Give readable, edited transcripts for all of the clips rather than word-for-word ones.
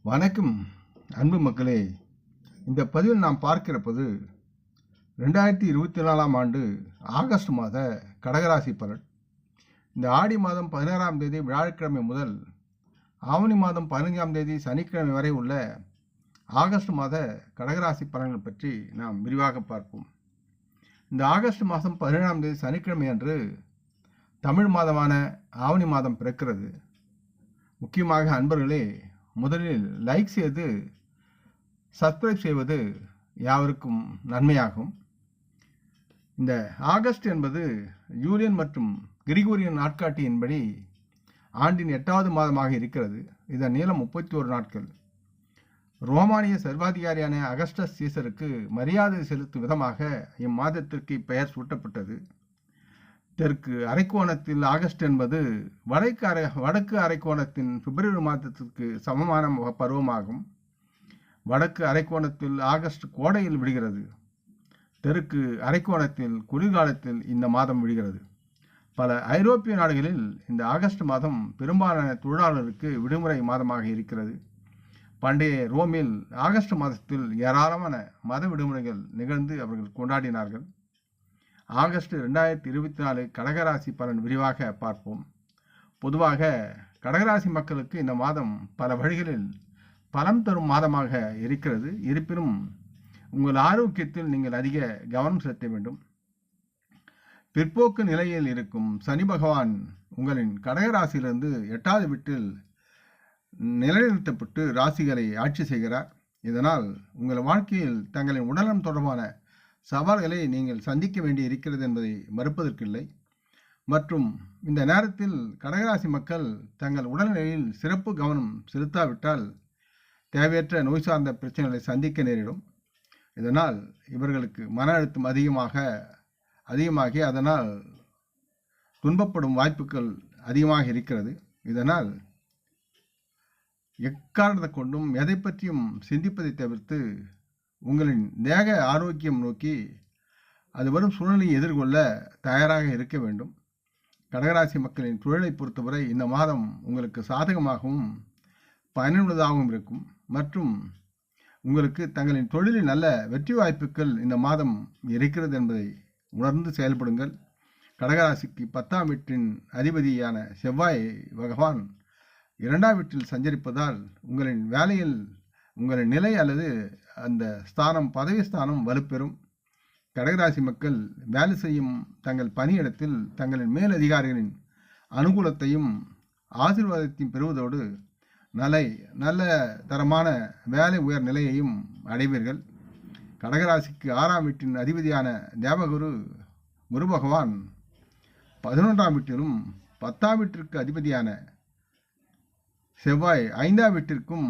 வணக்கம் அன்பு மக்களே. இந்த பதிவில் நாம் பார்க்கிறபோது 2024ஆம் ஆண்டு ஆகஸ்ட் மாத கடகராசி பலன். இந்த ஆடி மாதம் 16ஆம் தேதி வியாழக்கிழமை முதல் ஆவணி மாதம் 15ஆம் தேதி சனிக்கிழமை வரை உள்ள ஆகஸ்ட் மாத கடகராசி பலன்கள் பற்றி நாம் விரிவாக பார்ப்போம். இந்த ஆகஸ்ட் மாதம் 17ஆம் தேதி சனிக்கிழமை அன்று தமிழ் மாதமான ஆவணி மாதம் பிறக்கிறது. முக்கியமாக அன்பர்களே, முதலில் லைக் செய்து சப்ஸ்கிரைப் செய்வது யாவருக்கும் நன்மையாகும். இந்த ஆகஸ்ட் என்பது யூலியன் மற்றும் கிரிகோரியன் நாட்காட்டியின்படி ஆண்டின் 8வது மாதமாக இருக்கிறது. இதன் நீளம் 31 நாட்கள். ரோமானிய சர்வாதிகாரியான அகஸ்டஸ் சீசருக்கு மரியாதை செலுத்தும் விதமாக இம்மாதத்திற்கு இப்பெயர் சூட்டப்பட்டது. தெற்கு அரைக்கோணத்தில் ஆகஸ்ட் என்பது வடக்கு அரைக்கோணத்தின் பிப்ரவரி மாதத்திற்கு சமமான பருவமாகும். வடக்கு அரைக்கோணத்தில் ஆகஸ்ட் கோடையில் விடுகிறது. தெற்கு அரைக்கோணத்தில் குளிர்காலத்தில் இந்த மாதம் விடுகிறது. பல ஐரோப்பிய நாடுகளில் இந்த ஆகஸ்ட் மாதம் பெரும்பாலான தொழிலாளருக்கு விடுமுறை மாதமாக இருக்கிறது. பண்டைய ரோமில் ஆகஸ்ட் மாதத்தில் ஏராளமான மத விடுமுறைகள் நிகழ்ந்து அவர்கள் கொண்டாடினார்கள். ஆகஸ்ட் 2024 கடகராசி பலன் விரிவாக பார்ப்போம். பொதுவாக கடகராசி மக்களுக்கு இந்த மாதம் பல வழிகளில் பலம் தரும் மாதமாக இருக்கிறது. இருப்பினும் உங்கள் ஆரோக்கியத்தில் நீங்கள் அதிக கவனம் செலுத்த வேண்டும். பிற்போக்கு நிலையில் இருக்கும் சனி பகவான் உங்களின் கடகராசியிலிருந்து 8வது வீட்டில் நிலைநிறுத்தப்பட்டு ராசிகளை ஆட்சி செய்கிறார். இதனால் உங்கள் வாழ்க்கையில் தங்களின் உடல்நலம் தொடர்பான சவால்களை நீங்கள் சந்திக்க வேண்டி இருக்கிறது என்பதை மறுப்பதற்கில்லை. மற்றும் இந்த நேரத்தில் கடகராசி மக்கள் தங்கள் உடல்நிலையில் சிறப்பு கவனம் செலுத்தாவிட்டால் தேவையற்ற நோய் சார்ந்த பிரச்சனைகளை சந்திக்க நேரிடும். இதனால் இவர்களுக்கு மன அழுத்தம் அதிகமாகி அதனால் துன்பப்படும் வாய்ப்புகள் அதிகமாக இருக்கிறது. இதனால் எக்காரணத்தை கொண்டும் எதை பற்றியும் சிந்திப்பதை தவிர்த்து உங்களின் தேக ஆரோக்கியம் நோக்கி அது வரும் சூழ்நிலையை எதிர்கொள்ள தயாராக இருக்க வேண்டும். கடகராசி மக்களின் தொழிலை பொறுத்தவரை இந்த மாதம் உங்களுக்கு சாதகமாகவும் பயனுள்ளதாகவும் இருக்கும். மற்றும் உங்களுக்கு தங்களின் தொழிலில் நல்ல வெற்றி வாய்ப்புகள் இந்த மாதம் இருக்கிறது என்பதை உணர்ந்து செயல்படுங்கள். கடகராசிக்கு 10ஆம் வீட்டின் அதிபதியான செவ்வாய் பகவான் 2ஆம் வீட்டில் சஞ்சரிப்பதால் உங்களின் வேலையில் உங்களின் நிலை அல்லது அந்த ஸ்தானம் பதவி ஸ்தானம் வலுப்பெறும். கடகராசி மக்கள் வேலை செய்யும் தங்கள் பணியிடத்தில் தங்களின் மேலதிகாரிகளின் அனுகூலத்தையும் ஆசீர்வாதத்தையும் பெறுவதோடு நல்ல தரமான வேலை உயர் நிலையையும் அடைவீர்கள். கடகராசிக்கு 6ஆம் வீட்டின் அதிபதியான தேவகுரு குரு பகவான் 11ஆம் வீட்டிலும் 10ஆம் வீட்டிற்கு அதிபதியான செவ்வாய் 5ஆம் வீட்டிற்கும்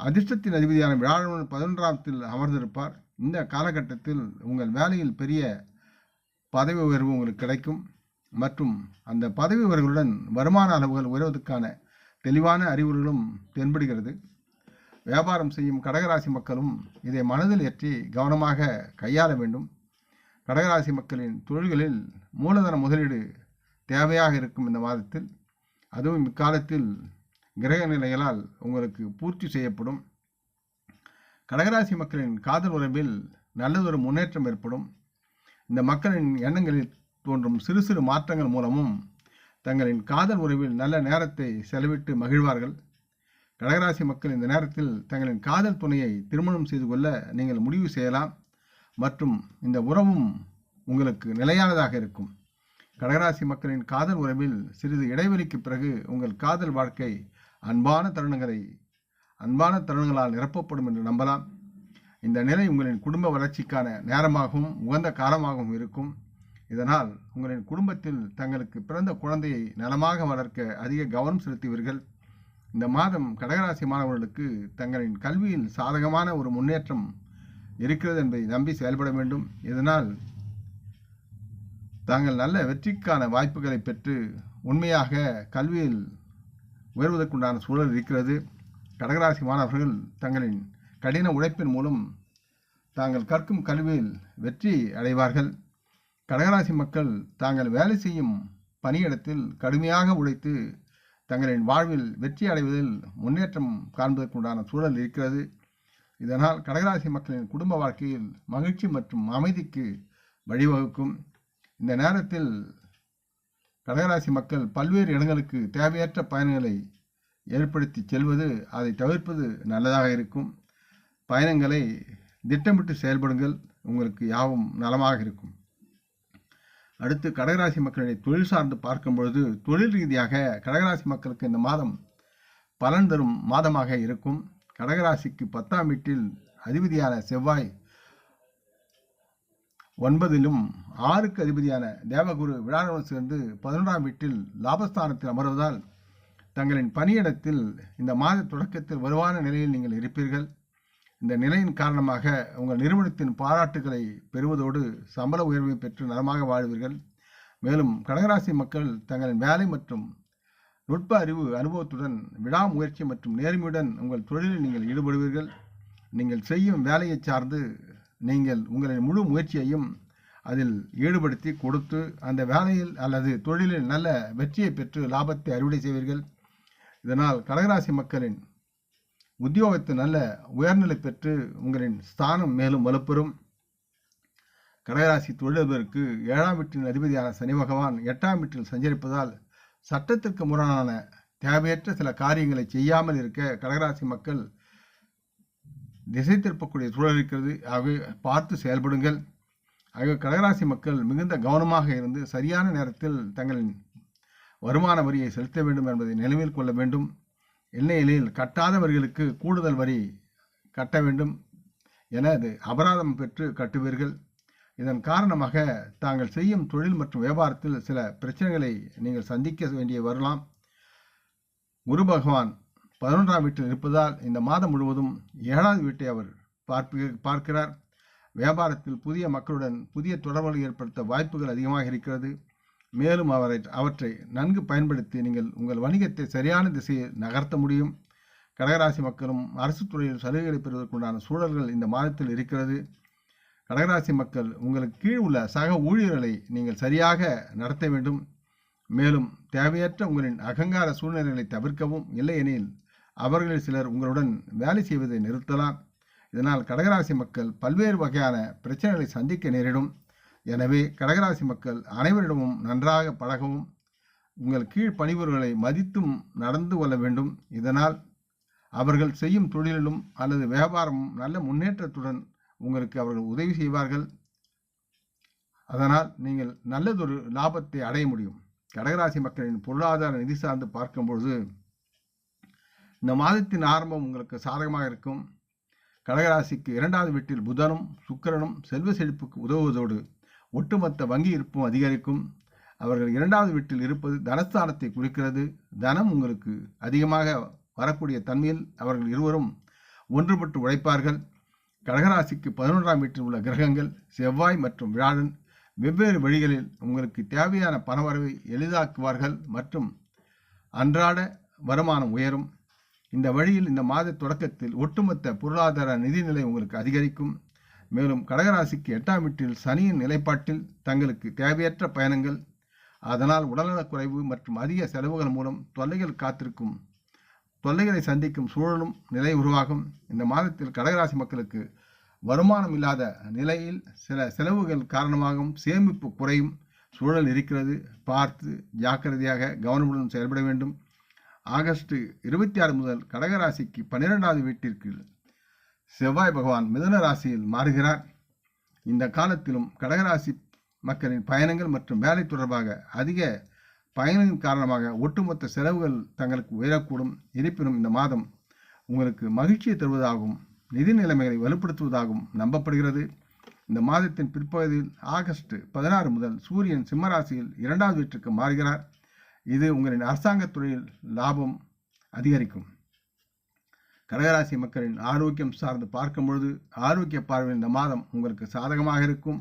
அதிர்ஷ்டத்தின் அதிபதியான வியாழன் 11ஆம் அமர்ந்திருப்பார். இந்த காலகட்டத்தில் உங்கள் வேலையில் பெரிய பதவி உயர்வு உங்களுக்கு கிடைக்கும். மற்றும் அந்த பதவி உயர்வுகளுடன் வருமான அளவுகள் உயர்வதற்கான தெளிவான அறிகுறிகளும் தென்படுகிறது. வியாபாரம் செய்யும் கடகராசி மக்களும் இதை மனதில் ஏற்றி கவனமாக கையாள வேண்டும். கடகராசி மக்களின் தொழில்களில் மூலதன முதலீடு தேவையாக இருக்கும் இந்த மாதத்தில். அதுவும் இக்காலத்தில் கிரக நிலைகளால் உங்களுக்கு பூர்த்தி செய்யப்படும். கடகராசி மக்களின் காதல் உறவில் நல்லதொரு முன்னேற்றம் ஏற்படும். இந்த மக்களின் எண்ணங்களில் தோன்றும் சிறு சிறு மாற்றங்கள் மூலமும் தங்களின் காதல் உறவில் நல்ல நேரத்தை செலவிட்டு மகிழ்வார்கள். கடகராசி மக்கள் இந்த நேரத்தில் தங்களின் காதல் துணையை திருமணம் செய்து கொள்ள நீங்கள் முடிவு செய்யலாம். மற்றும் இந்த உறவும் உங்களுக்கு நிலையானதாக இருக்கும். கடகராசி மக்களின் காதல் உறவில் சிறிது இடைவெளிக்கு பிறகு உங்கள் காதல் வாழ்க்கை அன்பான தருணங்களால் நிரப்பப்படும் என்று நம்பலாம். இந்த நிலை உங்களின் குடும்ப வளர்ச்சிக்கான நேரமாகவும் உகந்த காலமாகவும் இருக்கும். இதனால் உங்களின் குடும்பத்தில் தங்களுக்கு பிறந்த குழந்தையை நலமாக வளர்க்க அதிக கவனம் செலுத்துவீர்கள். இந்த மாதம் கடகராசி மாணவர்களுக்கு தங்களின் கல்வியில் சாதகமான ஒரு முன்னேற்றம் இருக்கிறது என்பதை நம்பி செயல்பட வேண்டும். இதனால் தாங்கள் நல்ல வெற்றிக்கான வாய்ப்புகளை பெற்று உண்மையாக கல்வியில் உயர்வதற்குண்டான சூழல் இருக்கிறது. கடகராசி மாணவர்கள் தங்களின் கடின உழைப்பின் மூலம் தாங்கள் கற்கும் கல்வியில் வெற்றி அடைவார்கள். கடகராசி மக்கள் தாங்கள் வேலை செய்யும் பணியிடத்தில் கடுமையாக உழைத்து தங்களின் வாழ்வில் வெற்றி அடைவதில் முன்னேற்றம் காண்பதற்குண்டான சூழல் இருக்கிறது. இதனால் கடகராசி மக்களின் குடும்ப வாழ்க்கையில் மகிழ்ச்சி மற்றும் அமைதிக்கு வழிவகுக்கும். இந்த நேரத்தில் கடகராசி மக்கள் பல்வேறு இடங்களுக்கு தேவையற்ற பயணங்களை ஏற்படுத்தி செல்வது, அதை தவிர்ப்பது நல்லதாக இருக்கும். பயணங்களை திட்டமிட்டு செயல்படுங்கள், உங்களுக்கு யாவும் நலமாக இருக்கும். அடுத்து கடகராசி மக்களுடைய தொழில் சார்ந்து பார்க்கும் பொழுது, தொழில் ரீதியாக கடகராசி மக்களுக்கு இந்த மாதம் பலன் தரும் மாதமாக இருக்கும். கடகராசிக்கு 10ஆம் வீட்டில் அதிபதியான செவ்வாய் 9லும் 6க்கு அதிபதியான தேவகுரு விழாவுடன் சேர்ந்து 11ஆம் வீட்டில் லாபஸ்தானத்தில் அமர்வதால் தங்களின் பணியிடத்தில் இந்த மாத தொடக்கத்தில் வலுவான நிலையில் நீங்கள் இருப்பீர்கள். இந்த நிலையின் காரணமாக உங்கள் நிறுவனத்தின் பாராட்டுகளை பெறுவதோடு சம்பள உயர்வை பெற்று நலமாக வாழ்வீர்கள். மேலும் கடகராசி மக்கள் தங்களின் வேலை மற்றும் நுட்ப அறிவு அனுபவத்துடன் விடாமுயற்சி மற்றும் நேர்மையுடன் உங்கள் தொழிலில் நீங்கள் ஈடுபடுவீர்கள். நீங்கள் செய்யும் வேலையை சார்ந்து நீங்கள் உங்களின் முழு முயற்சியையும் அதில் ஈடுபடுத்தி கொடுத்து அந்த வேலையில் அல்லது தொழிலில் நல்ல வெற்றியை பெற்று லாபத்தை அறுவடை செய்வீர்கள். இதனால் கடகராசி மக்களின் உத்தியோகத்தில் நல்ல உயர்நிலை பெற்று உங்களின் ஸ்தானம் மேலும் வலுப்பெறும். கடகராசி தொழிலதிபருக்கு 7ஆம் வீட்டின் அதிபதியான சனி பகவான் 8ஆம் வீட்டில் சஞ்சரிப்பதால் சட்டத்திற்கு முரணான தேவையற்ற சில காரியங்களை செய்யாமல் இருக்க கடகராசி மக்கள் திசை திருப்பக்கூடிய சூழல் இருக்கிறது. ஆகவே பார்த்து செயல்படுங்கள். ஆகவே கடகராசி மக்கள் மிகுந்த கவனமாக இருந்து சரியான நேரத்தில் தங்களின் வருமான வரியை செலுத்த வேண்டும் என்பதை நினைவில் கொள்ள வேண்டும். இல்லையெனில் கட்டாதவர்களுக்கு கூடுதல் வரி கட்ட வேண்டும் என அது அபராதம் பெற்று கட்டுவீர்கள். இதன் காரணமாக தாங்கள் செய்யும் தொழில் மற்றும் வியாபாரத்தில் சில பிரச்சனைகளை நீங்கள் சந்திக்க வேண்டிய வரலாம். குரு பகவான் 11ஆம் வீட்டில் இருப்பதால் இந்த மாதம் முழுவதும் 7வது வீட்டை அவர் பார்க்கிறார். வியாபாரத்தில் புதிய மக்களுடன் புதிய தொடர்புகளை ஏற்படுத்த வாய்ப்புகள் அதிகமாக இருக்கிறது. மேலும் அவற்றை நன்கு பயன்படுத்தி நீங்கள் உங்கள் வணிகத்தை சரியான திசையில் நகர்த்த முடியும். கடகராசி மக்களும் அரசு துறையில் சலுகைகளை பெறுவதற்குண்டான சூழல்கள் இந்த மாதத்தில் இருக்கிறது. கடகராசி மக்கள் உங்களுக்கு கீழ் உள்ள சக ஊழியர்களை நீங்கள் சரியாக நடத்த வேண்டும். மேலும் தேவையற்ற உங்களின் அகங்கார சூழ்நிலைகளை தவிர்க்கவும். இல்லையெனில் அவர்களில் சிலர் உங்களுடன் வேலை செய்வதை நிறுத்தலாம். இதனால் கடகராசி மக்கள் பல்வேறு வகையான பிரச்சனைகளை சந்திக்க நேரிடும். எனவே கடகராசி மக்கள் அனைவரிடமும் நன்றாக பழகவும் உங்கள் கீழ் பணிபுரிகளை மதித்தும் நடந்து கொள்ள வேண்டும். இதனால் அவர்கள் செய்யும் தொழிலிலும் அல்லது வியாபாரமும் நல்ல முன்னேற்றத்துடன் உங்களுக்கு அவர்கள் உதவி செய்வார்கள். அதனால் நீங்கள் நல்லதொரு லாபத்தை அடைய முடியும். கடகராசி மக்களின் பொருளாதார நிதி சார்ந்து பார்க்கும்பொழுது இந்த மாதத்தின் ஆரம்பம் உங்களுக்கு சாதகமாக இருக்கும். கடகராசிக்கு 2வது வீட்டில் புதனும் சுக்கிரனும் செல்வ செழிப்புக்கு உதவுவதோடு ஒட்டுமொத்த வங்கி இருப்பும் அதிகரிக்கும். அவர்கள் 2வது வீட்டில் இருப்பது தனஸ்தானத்தை குறிக்கிறது. தனம் உங்களுக்கு அதிகமாக வரக்கூடிய தன்மையில் அவர்கள் இருவரும் ஒன்றுபட்டு உழைப்பார்கள். கடகராசிக்கு 11ஆம் வீட்டில் உள்ள கிரகங்கள் செவ்வாய் மற்றும் வியாழன் வெவ்வேறு வழிகளில் உங்களுக்கு தேவையான பணவரவை எளிதாக்குவார்கள் மற்றும் அன்றாட வருமானம் உயரும். இந்த வழியில் இந்த மாத தொடக்கத்தில் ஒட்டுமொத்த பொருளாதார நிதிநிலை உங்களுக்கு அதிகரிக்கும். மேலும் கடகராசிக்கு 8ஆம் வீட்டில் சனியின் நிலைப்பாட்டில் தங்களுக்கு தேவையற்ற பயணங்கள், அதனால் உடல்நலக்குறைவு மற்றும் அதிக செலவுகள் மூலம் தொல்லைகளை சந்திக்கும் சூழலும் நிலை உருவாகும். இந்த மாதத்தில் கடகராசி மக்களுக்கு வருமானம் இல்லாத நிலையில் சில செலவுகள் காரணமாகவும் சேமிப்பு குறையும் சூழல் இருக்கிறது. பார்த்து ஜாக்கிரதையாக கவனமுடன் செயல்பட வேண்டும். ஆகஸ்ட் 26 முதல் கடகராசிக்கு 12வது வீட்டிற்கு செவ்வாய் பகவான் மிதுன ராசியில் மாறுகிறார். இந்த காலத்திலும் கடகராசி மக்களின் பயணங்கள் மற்றும் வேலை தொடர்பாக அதிக பயணங்களின் காரணமாக ஒட்டுமொத்த செலவுகள் தங்களுக்கு உயரக்கூடும். இருப்பினும் இந்த மாதம் உங்களுக்கு மகிழ்ச்சியை தருவதாகவும் நிதி நிலைமைகளை வலுப்படுத்துவதாகவும் நம்பப்படுகிறது. இந்த மாதத்தின் பிற்பகுதியில் ஆகஸ்ட் 16 முதல் சூரியன் சிம்மராசியில் 2வது வீட்டிற்கு மாறுகிறார். இது உங்களின் அரசாங்க துறையில் லாபம் அதிகரிக்கும். கடகராசி மக்களின் ஆரோக்கியம் சார்ந்து பார்க்கும் பொழுது ஆரோக்கிய பார்வையில் இந்த மாதம் உங்களுக்கு சாதகமாக இருக்கும்.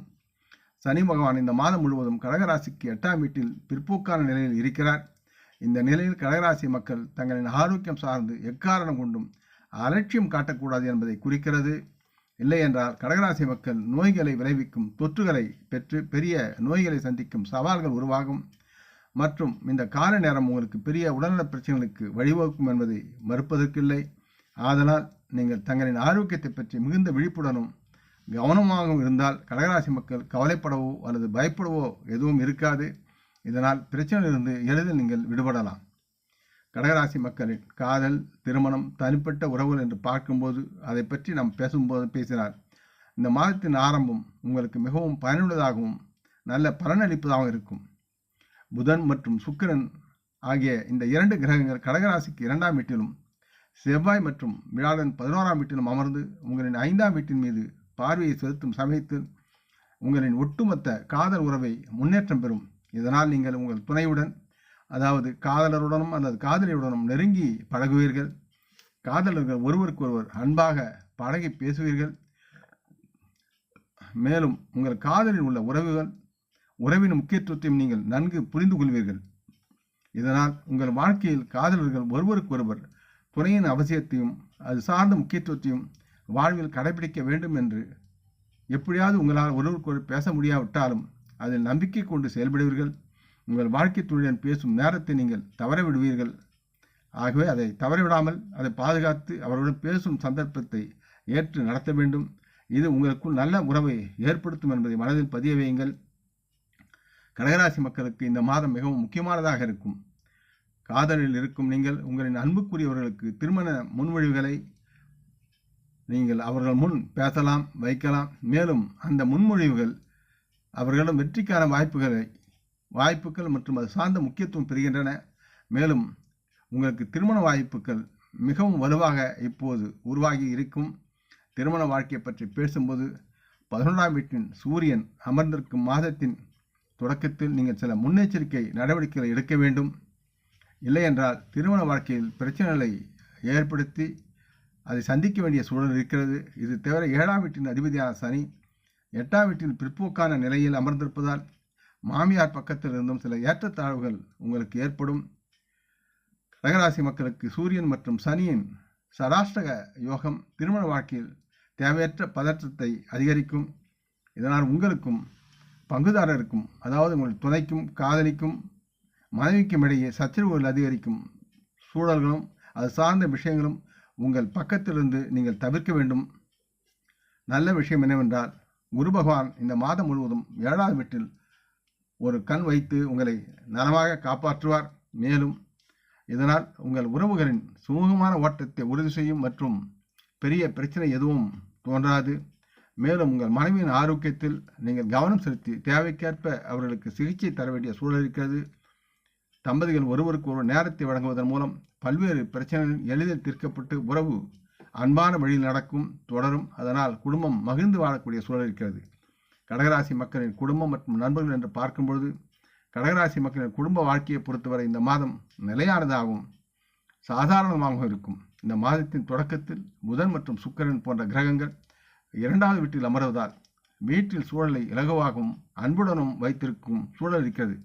சனி பகவான் இந்த மாதம் முழுவதும் கடகராசிக்கு 8ஆம் வீட்டில் பிற்போக்கான நிலையில் இருக்கிறார். இந்த நிலையில் கடகராசி மக்கள் தங்களின் ஆரோக்கியம் சார்ந்து எக்காரணம் கொண்டும் அலட்சியம் காட்டக்கூடாது என்பதை குறிக்கிறது. இல்லை என்றால் கடகராசி மக்கள் நோய்களை விளைவிக்கும் தொற்றுகளை பெற்று பெரிய நோய்களை சந்திக்கும் சவால்கள் உருவாகும். மற்றும் இந்த கால நேரம் உங்களுக்கு பெரிய உடல்நல பிரச்சனைகளுக்கு வழிவகுக்கும் என்பதை மறுப்பதற்கில்லை. ஆதலால் நீங்கள் தங்களின் ஆரோக்கியத்தை பற்றி மிகுந்த விழிப்புடனும் கவனமாகவும் இருந்தால் கடகராசி மக்கள் கவலைப்படவோ அல்லது பயப்படவோ எதுவும் இருக்காது. இதனால் பிரச்சனையிலிருந்து எளிதில் நீங்கள் விடுபடலாம். கடகராசி மக்களின் காதல், திருமணம், தனிப்பட்ட உறவுகள் என்று பார்க்கும்போது அதை பற்றி நாம் பேசினார். இந்த மாதத்தின் ஆரம்பம் உங்களுக்கு மிகவும் பயனுள்ளதாகவும் நல்ல பலனளிப்பதாகவும் இருக்கும். புதன் மற்றும் சுக்கிரன் ஆகிய இந்த 2 கிரகங்கள் கடகராசிக்கு 2ஆம் வீட்டிலும், செவ்வாய் மற்றும் வியாழன் 11ஆம் வீட்டிலும் அமர்ந்து உங்களின் 5ஆம் வீட்டின் மீது பார்வையை செலுத்தும் சமயத்தில் உங்களின் ஒட்டுமொத்த காதல் உறவை முன்னேற்றம் பெறும். இதனால் நீங்கள் உங்கள் துணையுடன், அதாவது காதலருடனும் அல்லது காதலியுடனும் நெருங்கி பழகுவீர்கள். காதலர்கள் ஒருவருக்கொருவர் அன்பாக பழகி பேசுவீர்கள். மேலும் உங்கள் காதலில் உள்ள உறவின் முக்கியத்துவத்தையும் நீங்கள் நன்கு புரிந்து கொள்வீர்கள். இதனால் உங்கள் வாழ்க்கையில் காதலர்கள் ஒருவருக்கொருவர் துணையின் அவசியத்தையும் அது சார்ந்த முக்கியத்துவத்தையும் வாழ்வில் கடைபிடிக்க வேண்டும் என்று எப்படியாவது உங்களால் ஒருவருக்கொருவர் பேச முடியாவிட்டாலும் அதில் நம்பிக்கை கொண்டு செயல்படுவீர்கள். உங்கள் வாழ்க்கை துணையுடன் பேசும் நேரத்தை நீங்கள் தவறவிடுவீர்கள். ஆகவே அதை தவறவிடாமல் அதை பாதுகாத்து அவர்களுடன் பேசும் சந்தர்ப்பத்தை ஏற்று நடத்த வேண்டும். இது உங்களுக்குள் நல்ல உறவை ஏற்படுத்தும் என்பதை மனதில் பதிய வையுங்கள். கடகராசி மக்களுக்கு இந்த மாதம் மிகவும் முக்கியமானதாக இருக்கும். காதலில் இருக்கும் நீங்கள் உங்களின் அன்புக்குரியவர்களுக்கு திருமண முன்மொழிவுகளை நீங்கள் அவர்கள் முன் பேசலாம், வைக்கலாம். மேலும் அந்த முன்மொழிவுகள் அவர்களிடம் வெற்றிக்கான வாய்ப்புகள் மற்றும் அது சார்ந்த முக்கியத்துவம் பெறுகின்றன. மேலும் உங்களுக்கு திருமண வாய்ப்புகள் மிகவும் வலுவாக இப்போது உருவாகி இருக்கும். திருமண வாழ்க்கையை பற்றி பேசும்போது 11ஆம் வீட்டின் சூரியன் அமர்ந்திருக்கும் மாதத்தின் தொடக்கத்தில் நீங்கள் சில முன்னெச்சரிக்கை நடவடிக்கைகளை எடுக்க வேண்டும். இல்லையென்றால் திருமண வாழ்க்கையில் பிரச்சனைகளை ஏற்படுத்தி அதை சந்திக்க வேண்டிய சூழல் இருக்கிறது. இது தவிர 7ஆம் வீட்டின் அதிபதியான சனி 8ஆம் வீட்டில் பிற்போக்கான நிலையில் அமர்ந்திருப்பதால் மாமியார் பக்கத்தில் இருந்தும் சில ஏற்றத்தாழ்வுகள் உங்களுக்கு ஏற்படும். கடகராசி மக்களுக்கு சூரியன் மற்றும் சனியின் சராஷ்டக யோகம் திருமண வாழ்க்கையில் தேவையற்ற பதற்றத்தை அதிகரிக்கும். இதனால் உங்களுக்கும் பங்குதாரருக்கும், அதாவது உங்கள் துணைக்கும் காதலிக்கும் மனைவிக்கும் இடையே சச்சரவுகள் அதிகரிக்கும் சூழல்களும் அது சார்ந்த விஷயங்களும் உங்கள் பக்கத்திலிருந்து நீங்கள் தவிர்க்க வேண்டும். நல்ல விஷயம் என்னவென்றால் குரு பகவான் இந்த மாதம் முழுவதும் 7ஆவது வீட்டில் ஒரு கண் வைத்து உங்களை நலமாக காப்பாற்றுவார். மேலும் இதனால் உங்கள் உறவுகளின் சுமூகமான ஓட்டத்தை உறுதி செய்யும் மற்றும் பெரிய பிரச்சனை எதுவும் தோன்றாது. மேலும் உங்கள் மனைவியின் ஆரோக்கியத்தில் நீங்கள் கவனம் செலுத்தி தேவைக்கேற்ப அவர்களுக்கு சிகிச்சை தர வேண்டிய சூழல் இருக்கிறது. தம்பதிகள் ஒருவருக்கு ஒரு நேரத்தை வழங்குவதன் மூலம் பல்வேறு பிரச்சனைகள் எளிதில் தீர்க்கப்பட்டு உறவு அன்பான வழியில் நடக்கும், தொடரும். அதனால் குடும்பம் மகிழ்ந்து வாழக்கூடிய சூழல் இருக்கிறது. கடகராசி மக்களின் குடும்பம் மற்றும் நண்பர்கள் என்று பார்க்கும்பொழுது கடகராசி மக்களின் குடும்ப வாழ்க்கையை பொறுத்தவரை இந்த மாதம் நிலையானதாகவும் சாதாரணமாகவும் இருக்கும். இந்த மாதத்தின் தொடக்கத்தில் புதன் மற்றும் சுக்கிரன் போன்ற கிரகங்கள் 2ஆவது வீட்டில் அமர்வதால் வீட்டில் சூழலை இலகுவாகவும் அன்புடனும் வைத்திருக்கும் சூழல் இருக்கிறது.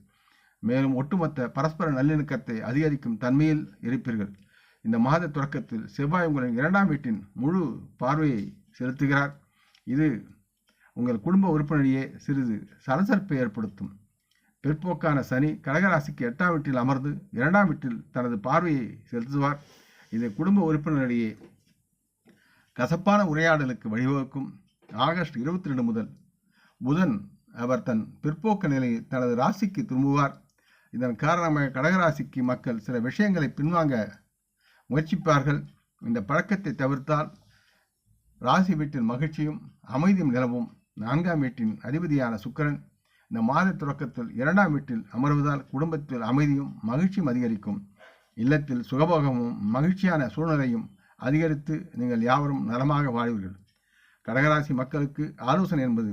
மேலும் ஒட்டுமொத்த பரஸ்பர நல்லிணக்கத்தை அதிகரிக்கும் தன்மையில் இருப்பீர்கள். இந்த மாத தொடக்கத்தில் செவ்வாய் உங்களின் 2ஆம் வீட்டின் முழு பார்வையை செலுத்துகிறார். இது உங்கள் குடும்ப உறுப்பினரையே சிறிது சலசலப்பை ஏற்படுத்தும். பிற்போக்கான சனி கடகராசிக்கு 8ஆம் வீட்டில் அமர்ந்து 2ஆம் வீட்டில் தனது பார்வையை செலுத்துவார். இது குடும்ப உறுப்பினரிடையே கசப்பான உரையாடலுக்கு வழிவகுக்கும். ஆகஸ்ட் 22 முதல் புதன் அவர் தன் பிற்போக்கு நிலையை தனது ராசிக்கு திரும்புவார். இதன் காரணமாக கடகராசிக்கு மக்கள் சில விஷயங்களை பின்வாங்க முயற்சிப்பார்கள். இந்த பழக்கத்தை தவிர்த்தால் ராசி வீட்டில் மகிழ்ச்சியும் அமைதியும் நிலவும். 4ஆம் வீட்டின் அதிபதியான சுக்கிரன் இந்த மாத தொடக்கத்தில் 2ஆம் வீட்டில் அமர்வதால் குடும்பத்தில் அமைதியும் மகிழ்ச்சியும் அதிகரிக்கும். இல்லத்தில் சுகபோகமும் மகிழ்ச்சியான சூழ்நிலையும் அதிகரித்து நீங்கள் யாவரும் நலமாக வாழ்வீர்கள். கடகராசி மக்களுக்கு ஆலோசனை என்பது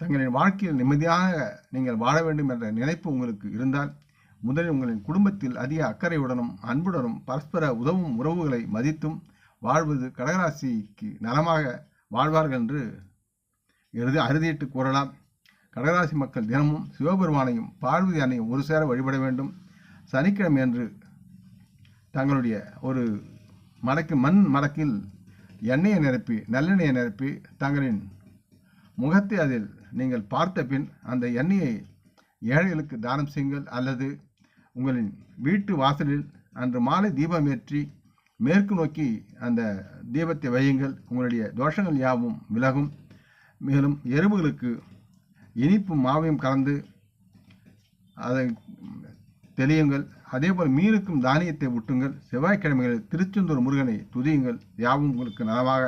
தங்களின் வாழ்க்கையில் நிம்மதியாக நீங்கள் வாழ வேண்டும் என்ற நினைப்பு உங்களுக்கு இருந்தால் முதலில் உங்களின் குடும்பத்தில் அதிக அக்கறையுடனும் அன்புடனும் பரஸ்பர உதவும் உறவுகளை மதித்தும் வாழ்வது கடகராசிக்கு நலமாக வாழ்வார்கள் என்று அறுதியிட்டு கூறலாம். கடகராசி மக்கள் தினமும் சிவபெருமானையும் பார்வதி அன்னையும் ஒரு சேர வழிபட வேண்டும். சனிக்கிழமை அன்று தங்களுடைய ஒரு மண் மடக்கில் எண்ணெயை நிரப்பி நல்லெண்ணெயை நிரப்பி தங்களின் முகத்தை அதில் நீங்கள் பார்த்த பின் அந்த எண்ணெயை ஏழைகளுக்கு தானம் செய்யுங்கள் அல்லது உங்களின் வீட்டு வாசலில் அன்று மாலை தீபமேற்றி மேற்கு நோக்கி அந்த தீபத்தை வையுங்கள். உங்களுடைய தோஷங்கள் யாவும் விலகும். மேலும் எறும்புகளுக்கு இனிப்பும் மாவையும் கலந்து அதை தெளியுங்கள். அதேபோல் மீனுக்கும் தானியத்தை ஊட்டுங்கள். செவ்வாய்க்கிழமைகளில் திருச்செந்தூர் முருகனை துதியுங்கள். யாவும் உங்களுக்கு நலமாக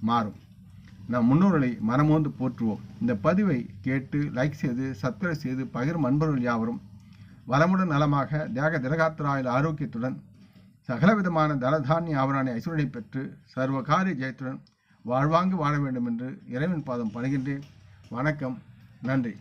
மாறும். நம் முன்னோர்களை மனமோந்து போற்றுவோம். இந்த பதிவை கேட்டு லைக் செய்து சப்ஸ்கிரைப் செய்து பகிரும் அன்பர்கள் யாவரும் வளமுடன் நலமாக தேக திரகாத்திராயில் ஆரோக்கியத்துடன் சகலவிதமான தனதானிய ஆவராணி ஐஸ்வர்யை பெற்று சர்வகாரிய ஜெயத்துடன் வாழ்வாங்கு வாழ வேண்டும் என்று இறைவன் பாதம் பணிகின்றேன். வணக்கம். நன்றி.